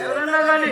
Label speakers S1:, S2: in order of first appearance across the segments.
S1: ఎవరన్నా కానీ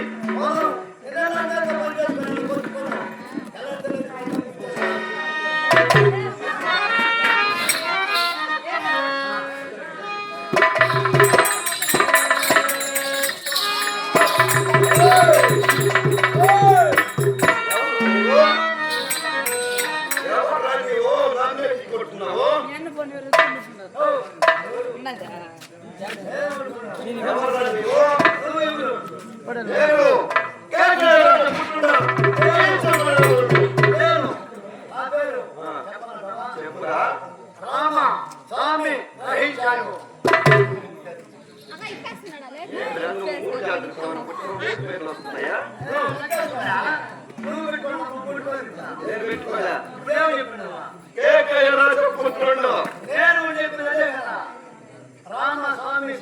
S1: రామస్వామి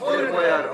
S1: ఊరిపోయారు.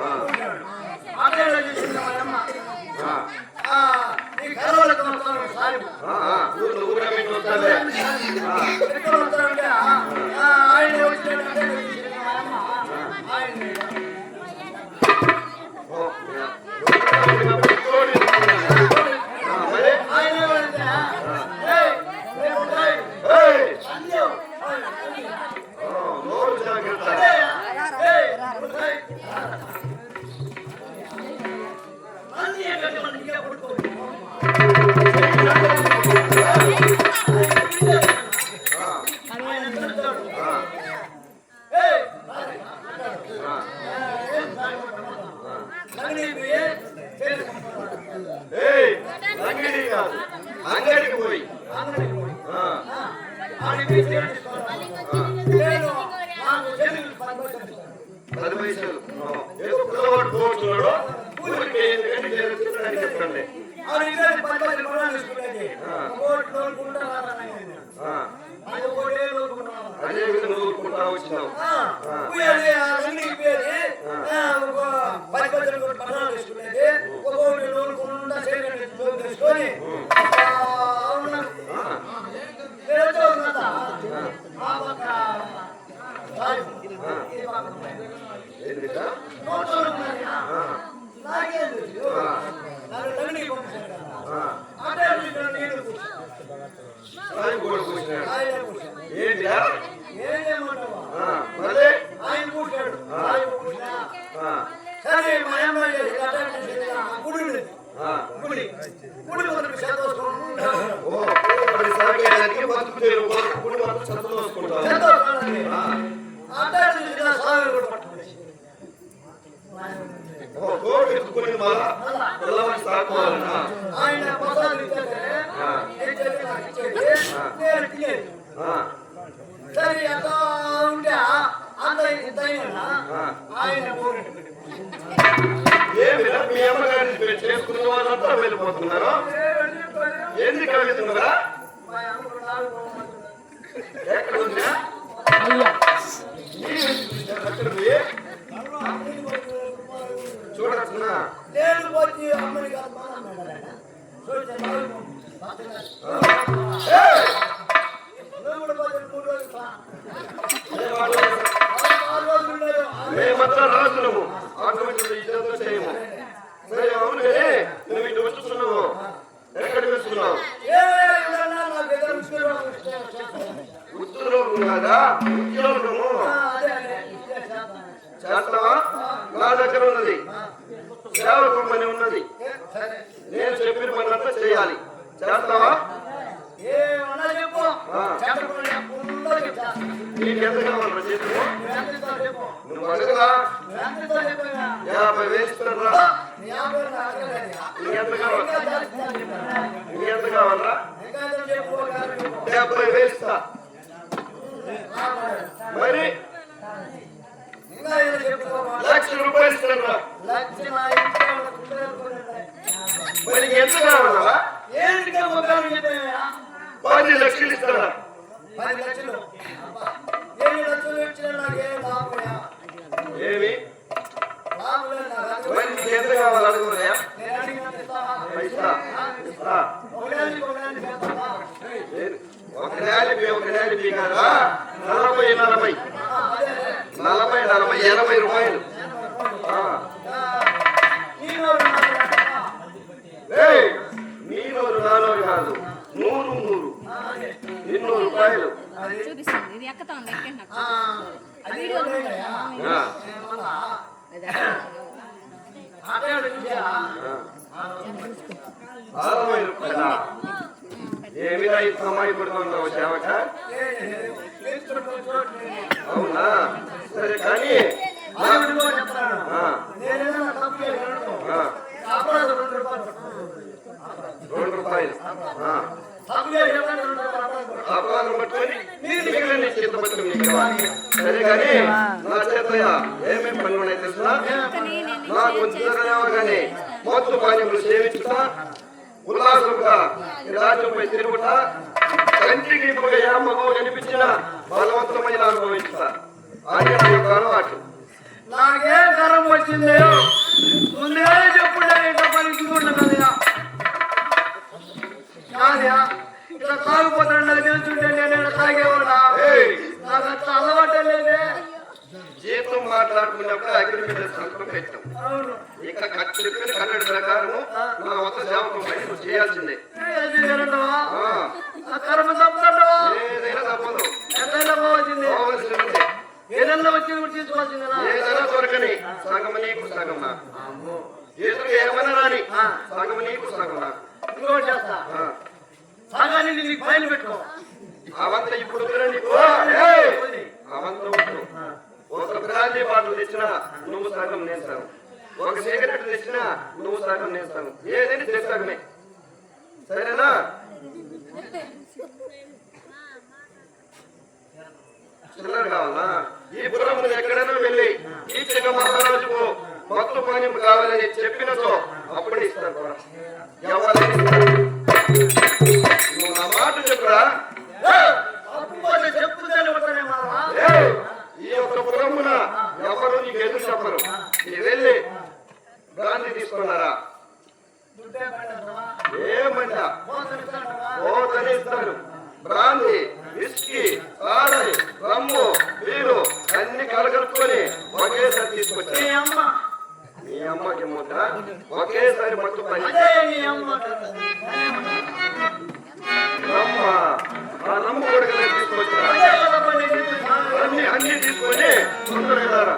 S1: అంగడికి పోయి పది పైసలు పిల్లవాడు పోతున్నాడు చెప్పండి. అదే విధంగా ఊరుకుంటా వచ్చినావు. మీ అమ్మగారిని చేసుకున్న వాళ్ళంతా వెళ్ళిపోతున్నారు. ఎందుకు వెళ్తున్నారా? ఎక్కడ ఉందా చూడచ్చునా? మేమంతా రాజులము, అటువంటి ఇదంతా చేయము. సరే అవును, నువ్వు ఇటు వచ్చుతున్నావు, ఎక్కడికి వస్తున్నావు? ఉద్యోగం కాదా? ఉద్యోగము చేస్తావా? నా దగ్గర ఉన్నది సేవకు పని ఉన్నది. నేను చెప్పిన పని అంతా చేయాలి. చేస్తావా? నీకెంత కావాలి రచయితము? నువ్వు అడగదా? 50 వేస్తారా? ఎంత కావాలరా? 70,000 ఇస్తా. మరి 1,00,000 రూపాయలు ఇస్తారా? మరి ఎంత కావాలా? 10 లక్షలు ఇస్తారా? ఏమి మరి నీకు ఎంత కావాలి అడుగున్నాయా? పైసా ఇస్తా. ఒక నేలి కాదా? 40 80 రూపాయలు. నీనూరు నానూరు కాదు, 100 200 రూపాయలు. ఏమిరా ఈ సమయం పడుతుంటావు సేవక? అవునా? సరే కానీ 2 రూపాయలు అపరాధం పట్టుకొని మిగిలిన చిత్తపత్రం నీకు ఇవ్వాలి. సరే కానీ నా చేతయ్య ఏమేమి పనులు ఉన్నాయి తెలుసా? నాకు ఉద్యోగంగానే మొత్తం పానీయములు సేవించుతా, ఉల్లాసంగా రాజ్యంపై తిరుగుట, కంటికి మగ కనిపించిన బలవంతమైన అనుభవించుతా. అదే నా యొక్క అలవాటు.
S2: నాకే కరం వచ్చింది ముందే చెప్పుండే ఇట్లా పనిచుకుంటున్నది. ఇట్లా తాగిపోతాడు తెలుసుంటే నేను తాగేవాడా? నాకు అట్లా అలవాటే లేదే.
S1: జీతం మాట్లాడుకున్నప్పుడు అగ్రిమెంట్ సంతకం పెట్టాం. ఇక చెప్పిన కన్నడ ప్రకారము నా వద్ద సేవకం పని చేయాల్సిందే.
S2: కర్మ తప్పదు,
S1: ఏదైనా తప్పదు,
S2: ఎంతైనా పోవాల్సిందే. ఏదైనా వచ్చి తీసుకోవాల్సిందే.
S1: ఏదైనా దొరకని సగం నీకు సగం నాకు. ఎదురు ఏమన్నా రాని సగం నీకు సగం నాకు.
S2: ఇంకోటి చేస్తా, సగాన్ని నీకు పైన పెట్టుకో.
S1: అవంతా ఇప్పుడు నీకు అవంతా ఉంటుంది. ఒక బ్రాండీ బాటిల్ తెచ్చినా నువ్వు సగం నేను సగం, ఒక సిగరెట్ తెచ్చినా నువ్వు సగం నేను సగం, ఏదైనా తెచ్చగమే. సరేనా? చిల్లర కావాలా? ఈ పురం ఎక్కడైనా వెళ్ళి ఈ చిన్న మహారాజుకు మొత్తం పానీయం కావాలని చెప్పినతో అప్పుడు ఇస్తారు. ఎవరైనా నువ్వు నా మాట చెప్పురా. ఈ యొక్క పురమున ఎవరు నీకు ఎదురు చెప్పరు. నీ వెళ్ళి బ్రాంతి తీసుకున్నారా? ఏమంటా ఇస్తారు. బ్రాంతి, విస్కీ, సారాయి, రమ్ము, వీరు అన్ని కలగలుపుకొని ఒకేసారి తీసుకొచ్చి మీ అమ్మకి ముద్ద ఒకేసారి మత్తు పని ఆ రమ్ము కూడా తీసుకొచ్చా. అన్ని తీసుకొని వెళ్ళారా?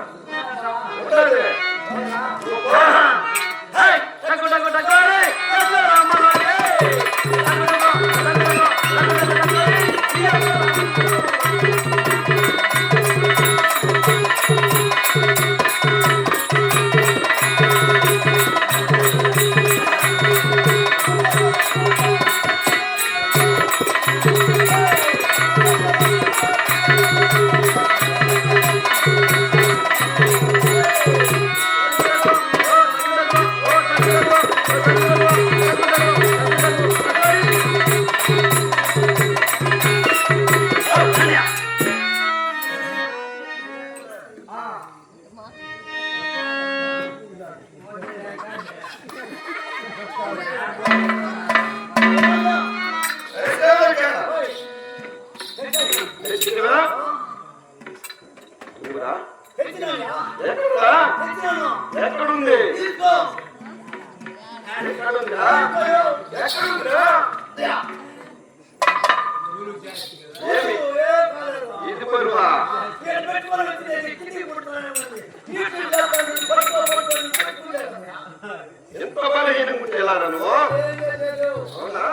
S1: ఎక్కడుంది? ఇది పరువా? ఎంత బలహీనం ఎలా నువ్వు? అవునా?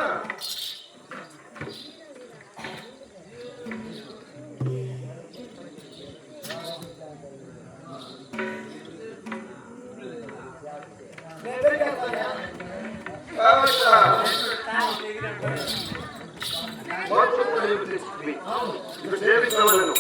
S1: సేవించవలను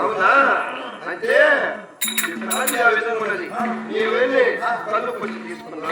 S1: అవునా అంటే ఆ విధంగా ఉన్నది. నీవు వెళ్ళి కళ్ళు పొచ్చి తీసుకున్నా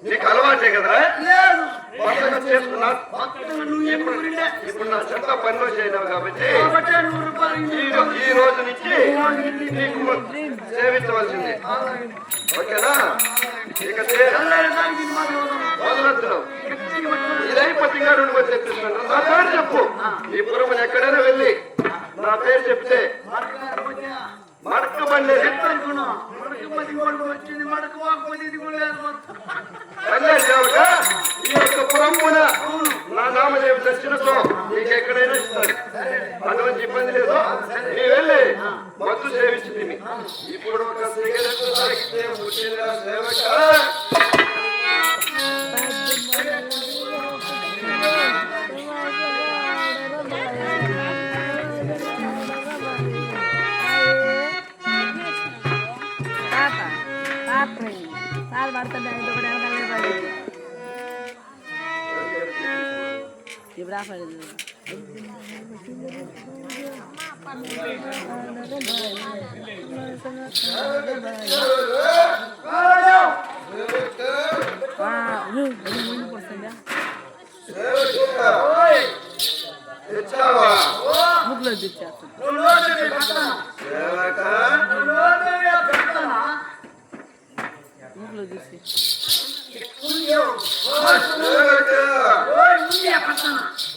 S1: నీకు అలవాటే కదరా? ఇప్పుడు నా చెత్త పనిలో చేయడం కాబట్టి ఈ రోజు నుంచి నీకు సేవించవలసింది. ఓకేనా? ఇక వదలొద్దు. ఇదైపోతుందిగా 2 మంది తెప్పిస్తున్నాను. నా పేరు చెప్పు. ఈ పురమని ఎక్కడైనా వెళ్ళి నా పేరు చెప్తే మడక బండి వచ్చింది. మడక కన్యా సేవక ఈ యొక్క పురమున నా నామదేవి దర్శనతో నీకు ఎక్కడైనా ఇస్తారు. అటువంటి ఇబ్బంది లేదు. నీ వెళ్ళి మత్తు సేవించింది. ఇప్పుడు ఒక సిగరెట్ తాగితే పుట్టిన సేవక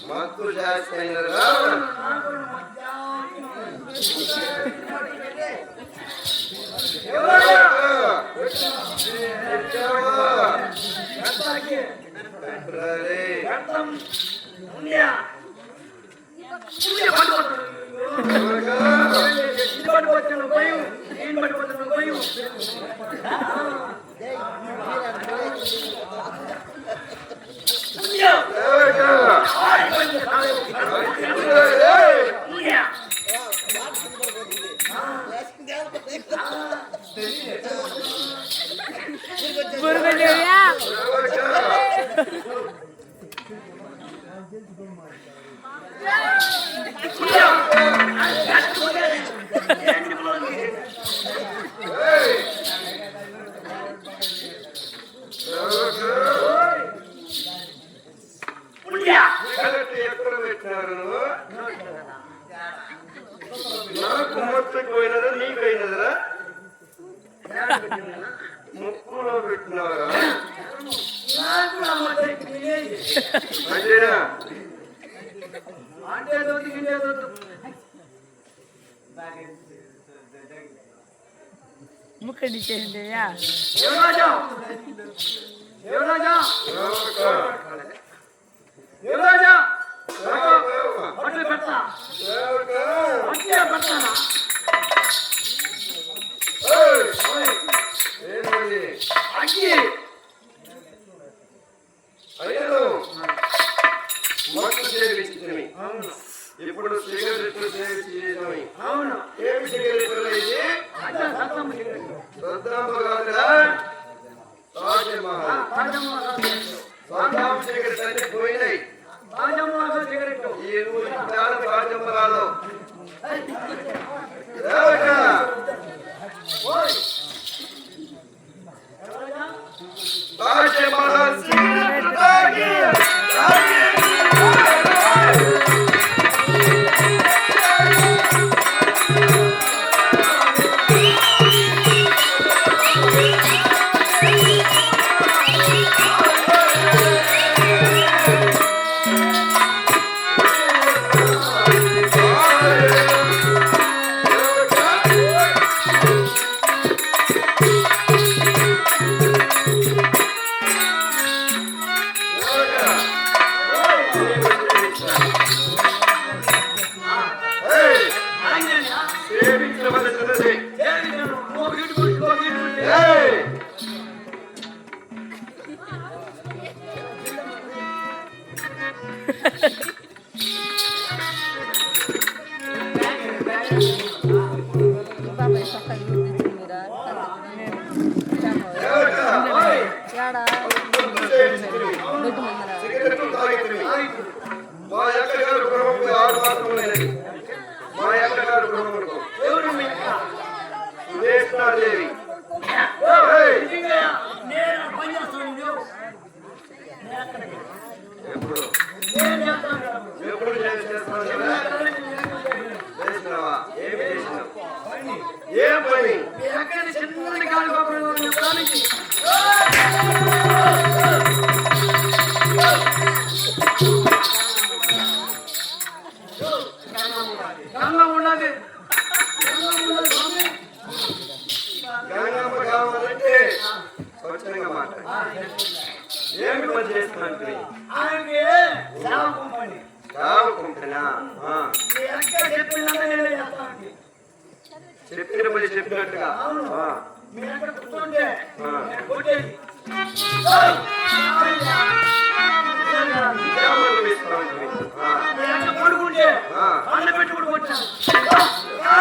S1: మత్తు జాస్తి అయినదా ఎక్కడ పెట్టినారు? నాకు మొత్తం పోయినదా నీకు అయినదరా? ముక్కులో పెట్టినారా? అంతేనా?
S3: ముక్కడి చేసిందయ్యా
S1: మత్తు సేవించింది. ఇప్పుడు సిగరెట్లు సేవించింది. ఏమి సిగరెట్లు ఇది? సద్దాంబ కాదురా, తాజ్మహల్. సద్దాం సిగరెట్ అన్ని పోయినాయి. ఈ రోజు తాజ్మహల్ తాజ్మహల్ సిగరెట్ తాగి మా అక్కగారు గృహంలో 6 మాసములైనది. మా అక్కగారు గృహములకు సుదేష్ణాదేవి ఎప్పుడు చేస్తావు? చేసినావా? ఏమి చేసినావు? ఏం పని? గంగమ్మ కావాలంటే ఏమి పని చేస్తున్నాను?
S2: ఆయనకి సేవ కంపెనీ.
S1: సేవ కంపెనా?
S2: నీ ఎక్కడ చెప్పిందంటే నేనే చేస్తానండి.
S1: చెప్పిన పని చెప్పినట్టుగా.
S2: మీరు ఎక్కడ కూర్చుంటే నేను కొట్టేది. మీరు ఎక్కడ పడుకుంటే అన్న పెట్టుకుని కొట్టాను.
S1: ఆ